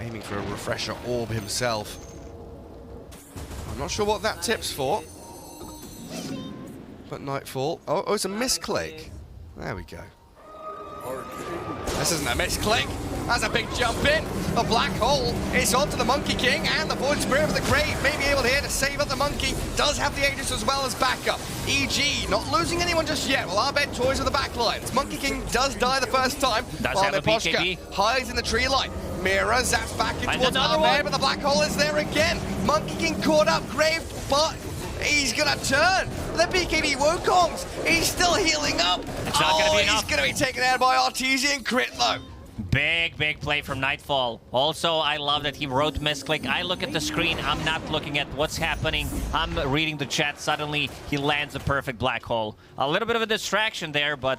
aiming for a refresher orb himself. I'm not sure what that tip's for. But Nightfall. Oh, it's a misclick. There we go. This isn't a misclick. That's a big jump in. The black hole is onto the Monkey King, and the Void Spirit of the Grave may be able here to save up the Monkey. Does have the Aegis as well as backup. EG not losing anyone just yet. Well, Arbed toys with the backlines. Monkey King does die the first time. Does have a BKB. Hides in the tree line. Mira zaps back in And towards another Arbed, one. but the black hole is there again. Monkey King caught up. Grave, but he's gonna turn. The BKB Wukongs. He's still healing up. It's not gonna be enough. He's gonna be taken out by Artesian crit though. Big play from Nightfall. Also, I love that he wrote misclick. I look at the screen, I'm not looking at what's happening. I'm reading the chat. Suddenly, he lands a perfect black hole. A little bit of a distraction there, but